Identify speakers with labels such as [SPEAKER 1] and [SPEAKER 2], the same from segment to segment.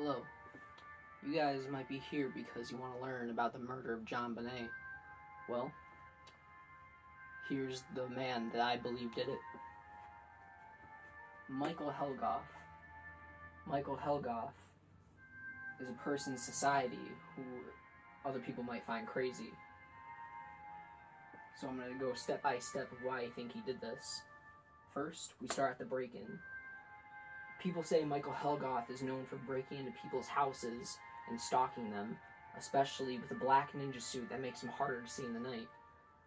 [SPEAKER 1] Hello. You guys might be here because you want to learn about the murder of JonBenet. Well, here's the man that I believe did it. Michael Helgoff. Michael Helgoff is a person in society who other people might find crazy. So I'm going to go step by step of why I think he did this. First, we start at the break-in. People say Michael Helgoff is known for breaking into people's houses and stalking them, especially with a black ninja suit that makes him harder to see in the night.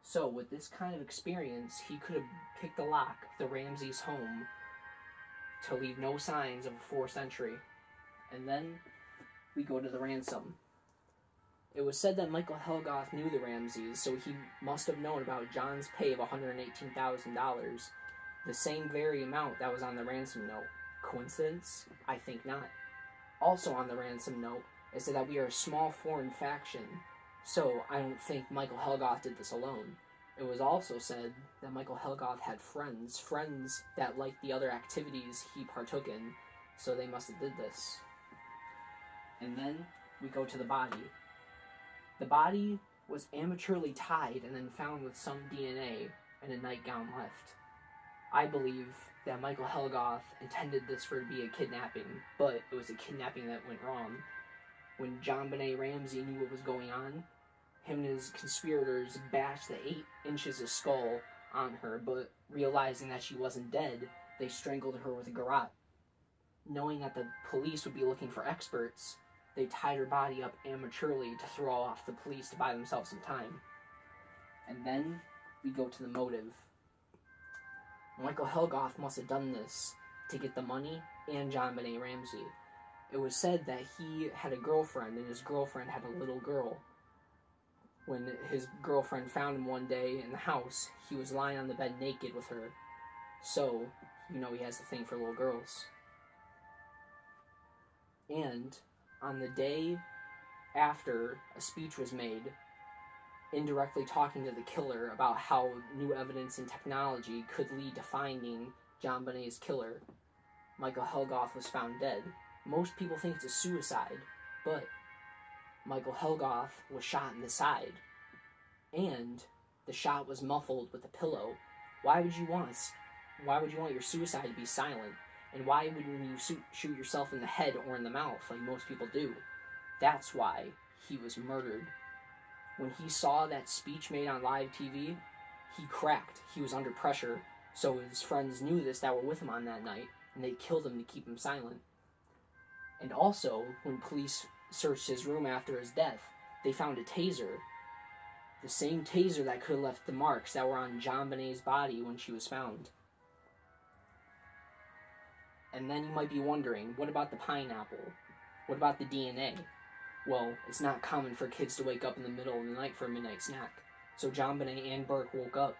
[SPEAKER 1] So, with this kind of experience, he could have picked the lock of the Ramseys' home to leave no signs of a forced entry. And then, we go to the ransom. It was said that Michael Helgoff knew the Ramseys, so he must have known about John's pay of $118,000, the same very amount that was on the ransom note. Coincidence? I think not. Also on the ransom note, it said that we are a small foreign faction, so I don't think Michael Helgoff did this alone. It was also said that Michael Helgoff had friends that liked the other activities he partook in, so they must have did this. And then we go to the body. The body was amateurly tied and then found with some DNA and a nightgown left. I believe that Michael Helgoff intended this for it to be a kidnapping, but it was a kidnapping that went wrong. When JonBenet Ramsey knew what was going on, him and his conspirators bashed the 8 inches of skull on her, but realizing that she wasn't dead, they strangled her with a garrote. Knowing that the police would be looking for experts, they tied her body up amateurly to throw off the police to buy themselves some time. And then we go to the motive. Michael Helgoff must have done this to get the money and JonBenet Ramsey. It was said that he had a girlfriend, and his girlfriend had a little girl. When his girlfriend found him one day in the house, he was lying on the bed naked with her. So, he has a thing for little girls. And on the day after a speech was made, indirectly talking to the killer about how new evidence and technology could lead to finding JonBenet's killer, Michael Helgoff was found dead. Most people think it's a suicide, but Michael Helgoff was shot in the side, and the shot was muffled with a pillow. Why would you want your suicide to be silent? And why wouldn't you shoot yourself in the head or in the mouth like most people do? That's why he was murdered. When he saw that speech made on live TV, he cracked. He was under pressure, so his friends knew this that were with him on that night, and they killed him to keep him silent. And also, when police searched his room after his death, they found a taser. The same taser that could have left the marks that were on JonBenet's body when she was found. And then you might be wondering, what about the pineapple? What about the DNA? Well, it's not common for kids to wake up in the middle of the night for a midnight snack. So JonBenet and Burke woke up.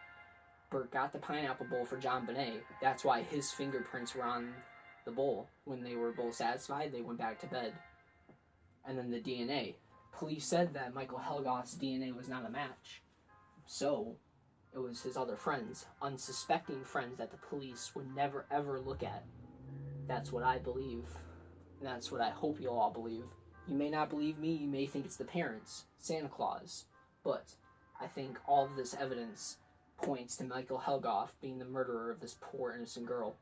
[SPEAKER 1] Burke got the pineapple bowl for JonBenet. That's why his fingerprints were on the bowl. When they were both satisfied, they went back to bed. And then the DNA. Police said that Michael Helgoff's DNA was not a match. So, it was his other friends, unsuspecting friends that the police would never ever look at. That's what I believe. And that's what I hope you'll all believe. You may not believe me, you may think it's the parents, Santa Claus, but I think all of this evidence points to Michael Helgoff being the murderer of this poor innocent girl.